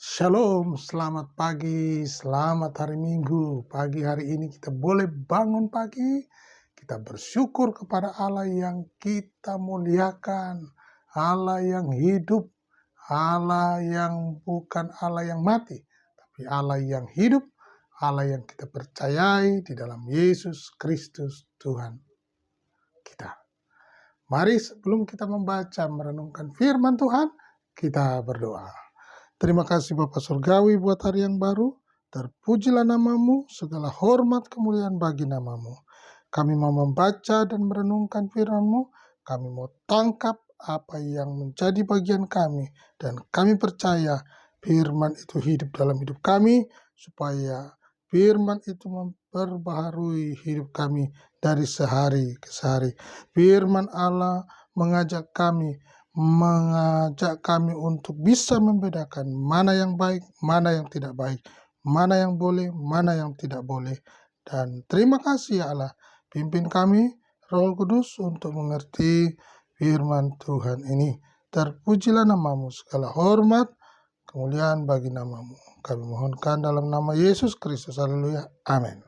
Shalom, selamat pagi, selamat hari Minggu. Pagi hari ini kita boleh bangun pagi, kita bersyukur kepada Allah yang kita muliakan, Allah yang hidup, Allah yang bukan Allah yang mati, tapi Allah yang hidup, Allah yang kita percayai di dalam Yesus Kristus Tuhan kita. Mari sebelum kita membaca merenungkan firman Tuhan, kita berdoa. Terima kasih Bapa Surgawi buat hari yang baru. Terpujilah namamu, segala hormat kemuliaan bagi namamu. Kami mau membaca dan merenungkan firman-Mu. Kami mau tangkap apa yang menjadi bagian kami. Dan kami percaya firman itu hidup dalam hidup kami. Supaya firman itu memperbaharui hidup kami dari sehari ke sehari. Firman Allah mengajak kami untuk bisa membedakan mana yang baik, mana yang tidak baik, mana yang boleh, mana yang tidak boleh. Dan terima kasih ya Allah, pimpin kami Roh Kudus untuk mengerti firman Tuhan ini. Terpujilah namamu, segala hormat, kemuliaan bagi namamu. Kami mohonkan dalam nama Yesus Kristus. Haleluya. Amin.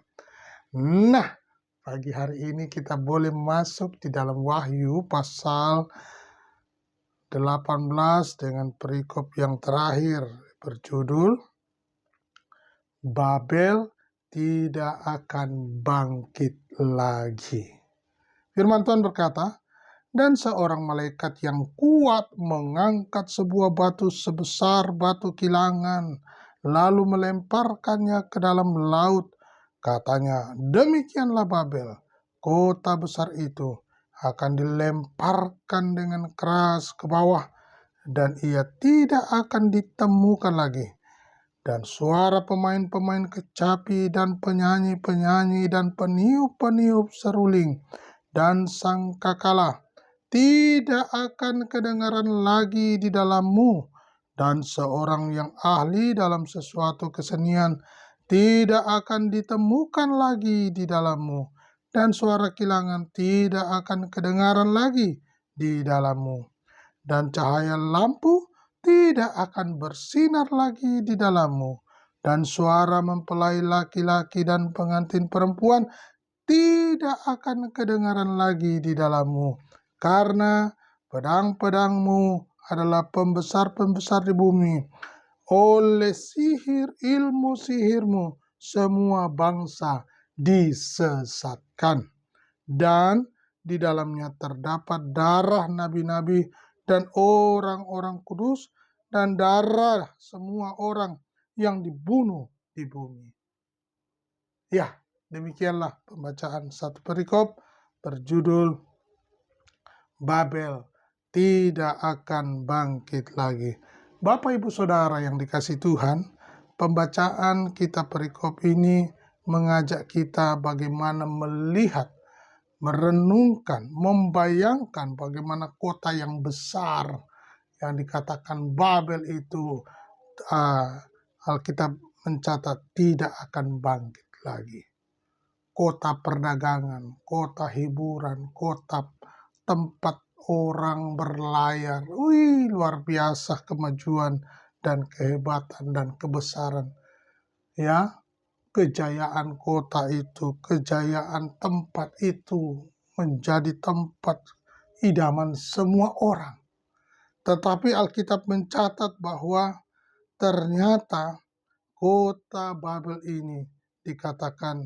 Nah, pagi hari ini kita boleh masuk di dalam Wahyu pasal 18 dengan perikop yang terakhir berjudul Babel tidak akan bangkit lagi. Firman Tuhan berkata, dan seorang malaikat yang kuat mengangkat sebuah batu sebesar batu kilangan, lalu melemparkannya ke dalam laut. Katanya, demikianlah Babel, kota besar itu, akan dilemparkan dengan keras ke bawah, dan ia tidak akan ditemukan lagi. Dan suara pemain-pemain kecapi dan penyanyi-penyanyi dan peniup-peniup seruling dan sangkakala tidak akan kedengaran lagi di dalammu, dan seorang yang ahli dalam sesuatu kesenian tidak akan ditemukan lagi di dalammu, dan suara kilangan tidak akan kedengaran lagi di dalammu, dan cahaya lampu tidak akan bersinar lagi di dalammu, dan suara mempelai laki-laki dan pengantin perempuan tidak akan kedengaran lagi di dalammu, karena pedang-pedangmu adalah pembesar-pembesar di bumi. Oleh sihir ilmu sihirmu, semua bangsa disesatkan. Dan di dalamnya terdapat darah nabi-nabi dan orang-orang kudus, dan darah semua orang yang dibunuh di bumi. Ya, demikianlah pembacaan satu perikop berjudul Babel tidak akan bangkit lagi. Bapak Ibu Saudara yang dikasihi Tuhan, pembacaan kitab perikop ini mengajak kita bagaimana melihat, merenungkan, membayangkan bagaimana kota yang besar yang dikatakan Babel itu Alkitab mencatat tidak akan bangkit lagi. Kota perdagangan, kota hiburan, kota tempat orang berlayar. Wih, luar biasa kemajuan dan kehebatan dan kebesaran. Ya, kejayaan kota itu, kejayaan tempat itu menjadi tempat idaman semua orang. Tetapi Alkitab mencatat bahwa ternyata kota Babel ini dikatakan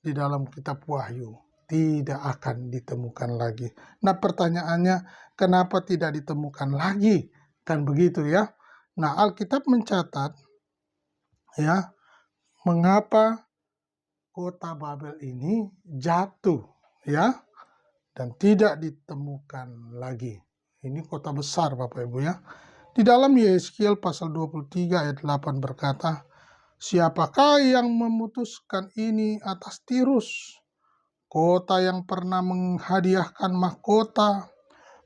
di dalam kitab Wahyu tidak akan ditemukan lagi. Nah, pertanyaannya, kenapa tidak ditemukan lagi? Kan begitu ya. Nah, Alkitab mencatat ya, mengapa kota Babel ini jatuh ya dan tidak ditemukan lagi. Ini kota besar Bapak Ibu ya. Di dalam Yeskiel pasal 23 ayat 8 berkata, siapakah yang memutuskan ini atas Tirus, kota yang pernah menghadiahkan mahkota,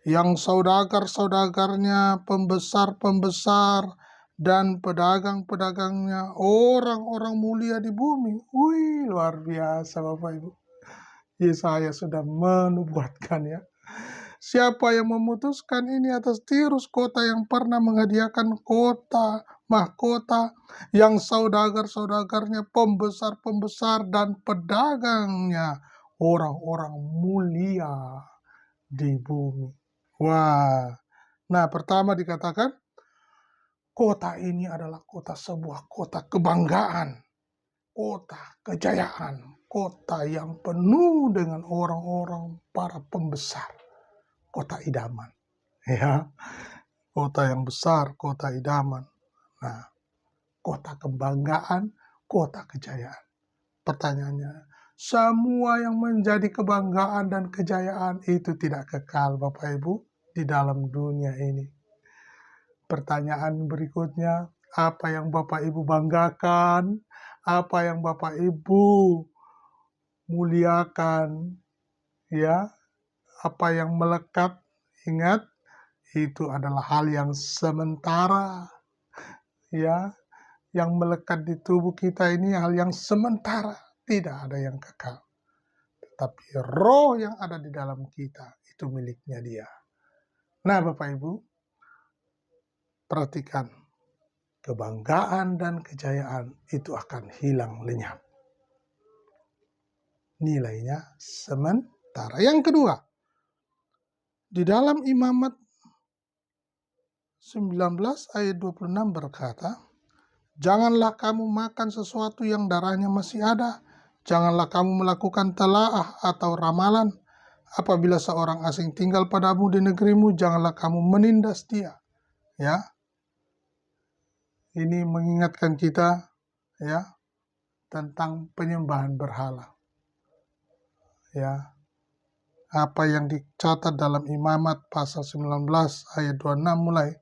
yang saudagar-saudagarnya, pembesar-pembesar, dan pedagang-pedagangnya orang-orang mulia di bumi. Wih, luar biasa Bapak Ibu. Yesaya sudah menubuatkan ya. Siapa yang memutuskan ini atas Tirus, kota yang pernah menghadiahkan kota mahkota, yang saudagar-saudagarnya, pembesar-pembesar dan pedagangnya orang-orang mulia di bumi. Wah, nah pertama dikatakan kota ini adalah sebuah kota kebanggaan, kota kejayaan, kota yang penuh dengan orang-orang para pembesar, kota idaman. Ya, kota yang besar, kota idaman. Nah, kota kebanggaan, kota kejayaan. Pertanyaannya, semua yang menjadi kebanggaan dan kejayaan itu tidak kekal, Bapak Ibu, di dalam dunia ini. Pertanyaan berikutnya, apa yang Bapak Ibu banggakan, apa yang Bapak Ibu muliakan, ya, apa yang melekat, ingat, itu adalah hal yang sementara, ya, yang melekat di tubuh kita ini hal yang sementara, tidak ada yang kekal. Tetapi roh yang ada di dalam kita, itu miliknya Dia. Nah, Bapak Ibu, perhatikan, kebanggaan dan kejayaan itu akan hilang lenyap. Nilainya sementara. Yang kedua, di dalam Imamat 19 ayat 26 berkata, janganlah kamu makan sesuatu yang darahnya masih ada. Janganlah kamu melakukan telaah atau ramalan. Apabila seorang asing tinggal padamu di negerimu, janganlah kamu menindas dia. Ya, ini mengingatkan kita, ya, tentang penyembahan berhala. Ya, apa yang dicatat dalam Imamat pasal 19 ayat 26 mulai,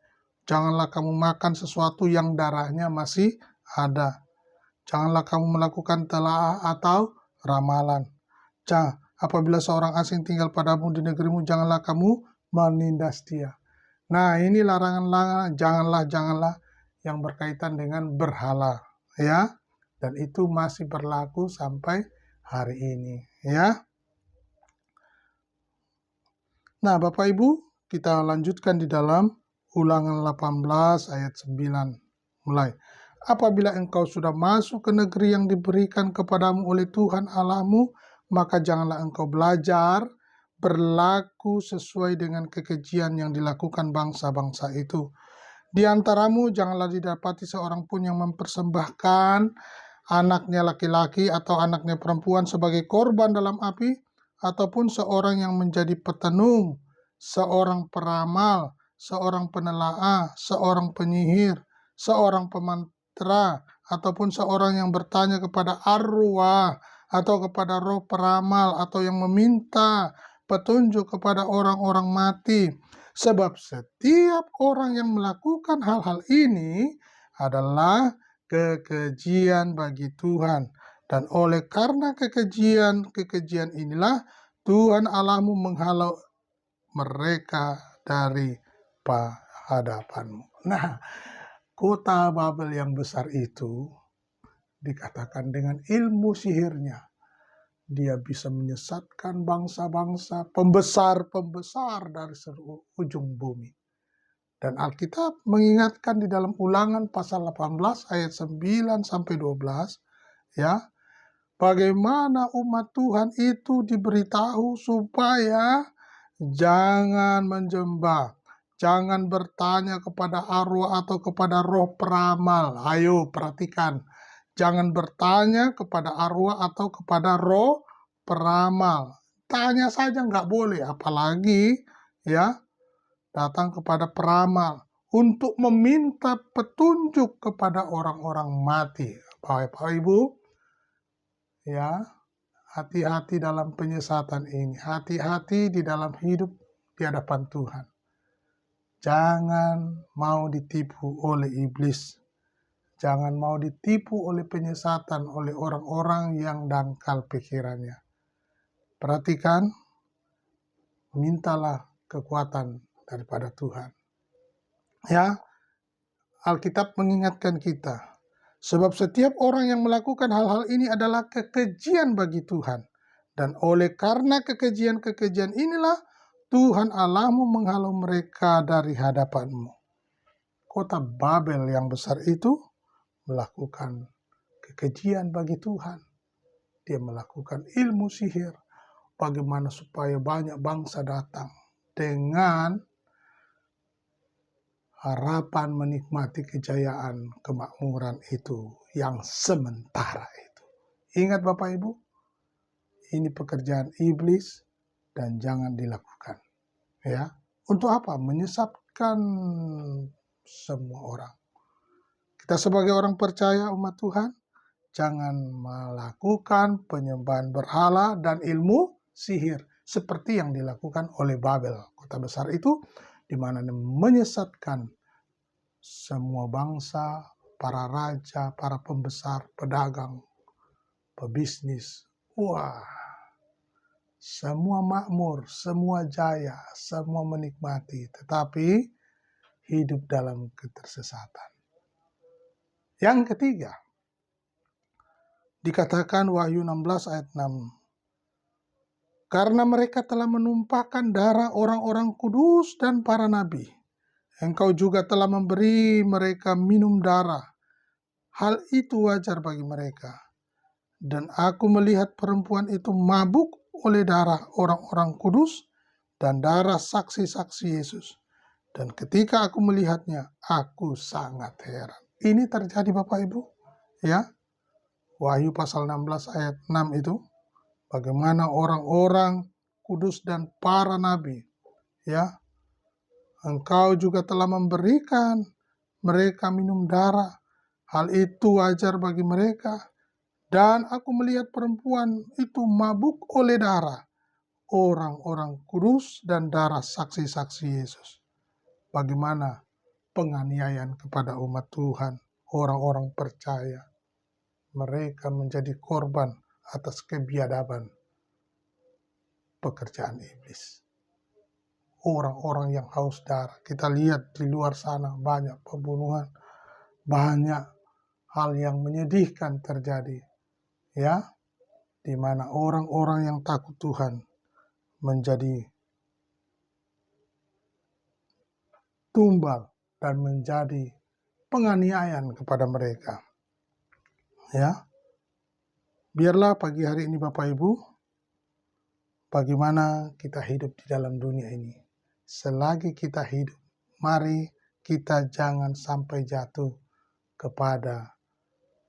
janganlah kamu makan sesuatu yang darahnya masih ada. Janganlah kamu melakukan telaah atau ramalan. Apabila seorang asing tinggal padamu di negerimu, janganlah kamu menindas dia. Nah, ini larangan-larangan, janganlah yang berkaitan dengan berhala, ya. Dan itu masih berlaku sampai hari ini, ya. Nah, Bapak Ibu, kita lanjutkan di dalam Ulangan 18 ayat 9 mulai. Apabila engkau sudah masuk ke negeri yang diberikan kepadamu oleh Tuhan Allahmu, maka janganlah engkau belajar berlaku sesuai dengan kekejian yang dilakukan bangsa-bangsa itu. Di antaramu janganlah didapati seorang pun yang mempersembahkan anaknya laki-laki atau anaknya perempuan sebagai korban dalam api, ataupun seorang yang menjadi petenung, seorang peramal, seorang penelaah, seorang penyihir, seorang pemantra, ataupun seorang yang bertanya kepada arwah atau kepada roh peramal, atau yang meminta petunjuk kepada orang-orang mati. Sebab setiap orang yang melakukan hal-hal ini adalah kekejian bagi Tuhan. Dan oleh karena kekejian inilah Tuhan Allahmu menghalau mereka dari hadapanmu. Nah, kota Babel yang besar itu dikatakan dengan ilmu sihirnya, dia bisa menyesatkan bangsa-bangsa, pembesar-pembesar dari seluruh ujung bumi. Dan Alkitab mengingatkan di dalam Ulangan pasal 18 ayat 9 sampai 12, ya, bagaimana umat Tuhan itu diberitahu supaya jangan menjembah, jangan bertanya kepada arwah atau kepada roh peramal. Ayo perhatikan, jangan bertanya kepada arwah atau kepada roh peramal. Tanya saja nggak boleh, apalagi ya datang kepada peramal untuk meminta petunjuk kepada orang-orang mati. Bapak Ibu, ya, hati-hati dalam penyesatan ini. Hati-hati di dalam hidup di hadapan Tuhan. Jangan mau ditipu oleh iblis. Jangan mau ditipu oleh penyesatan oleh orang-orang yang dangkal pikirannya. Perhatikan, mintalah kekuatan daripada Tuhan. Ya, Alkitab mengingatkan kita. Sebab setiap orang yang melakukan hal-hal ini adalah kekejian bagi Tuhan. Dan oleh karena kekejian inilah Tuhan Allahmu menghalau mereka dari hadapanmu. Kota Babel yang besar itu melakukan kekejian bagi Tuhan. Dia melakukan ilmu sihir. Bagaimana supaya banyak bangsa datang dengan harapan menikmati kejayaan kemakmuran itu yang sementara itu. Ingat Bapak Ibu, ini pekerjaan iblis dan jangan dilakukan. Ya, untuk apa? Menyesatkan semua orang. Kita sebagai orang percaya umat Tuhan, jangan melakukan penyembahan berhala dan ilmu sihir seperti yang dilakukan oleh Babel, kota besar itu, di mana menyesatkan semua bangsa, para raja, para pembesar, pedagang, pebisnis. Wah, semua makmur, semua jaya, semua menikmati, tetapi hidup dalam ketersesatan. Yang ketiga, dikatakan Wahyu 16 ayat 6. Karena mereka telah menumpahkan darah orang-orang kudus dan para nabi. Engkau juga telah memberi mereka minum darah. Hal itu wajar bagi mereka. Dan aku melihat perempuan itu mabuk oleh darah orang-orang kudus dan darah saksi-saksi Yesus. Dan ketika aku melihatnya, aku sangat heran. Ini terjadi Bapak Ibu, ya. Wahyu pasal 16 ayat 6 itu. Bagaimana orang-orang kudus dan para nabi, ya. Engkau juga telah memberikan mereka minum darah. Hal itu wajar bagi mereka. Dan aku melihat perempuan itu mabuk oleh darah orang-orang kudus dan darah saksi-saksi Yesus. Bagaimana penganiayaan kepada umat Tuhan, orang-orang percaya. Mereka menjadi korban atas kebiadaban pekerjaan iblis. Orang-orang yang haus darah. Kita lihat di luar sana banyak pembunuhan, banyak hal yang menyedihkan terjadi. Ya, di mana orang-orang yang takut Tuhan menjadi tumbal dan menjadi penganiayaan kepada mereka. Ya, biarlah pagi hari ini Bapak Ibu, bagaimana kita hidup di dalam dunia ini. Selagi kita hidup, mari kita jangan sampai jatuh kepada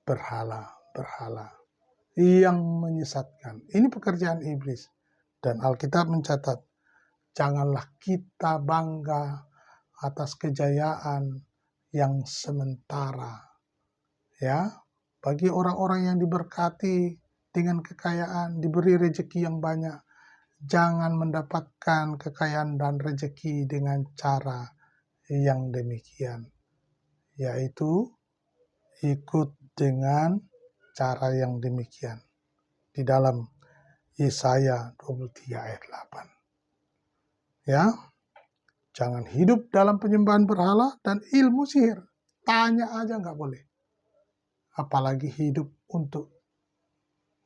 berhala-berhala yang menyesatkan. Ini pekerjaan iblis. Dan Alkitab mencatat, janganlah kita bangga atas kejayaan yang sementara. Ya, bagi orang-orang yang diberkati dengan kekayaan, diberi rezeki yang banyak, jangan mendapatkan kekayaan dan rezeki dengan cara yang demikian, yaitu ikut dengan cara yang demikian di dalam Yesaya 23 ayat 8. Ya, jangan hidup dalam penyembahan berhala dan ilmu sihir. Tanya aja nggak boleh. Apalagi hidup untuk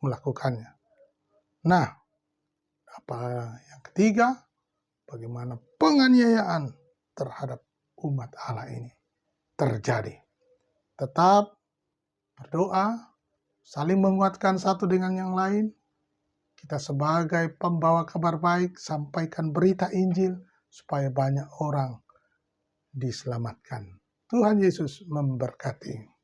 melakukannya. Nah, apa yang ketiga, bagaimana penganiayaan terhadap umat Allah ini terjadi. Tetap berdoa, saling menguatkan satu dengan yang lain. Kita sebagai pembawa kabar baik, sampaikan berita Injil supaya banyak orang diselamatkan. Tuhan Yesus memberkati.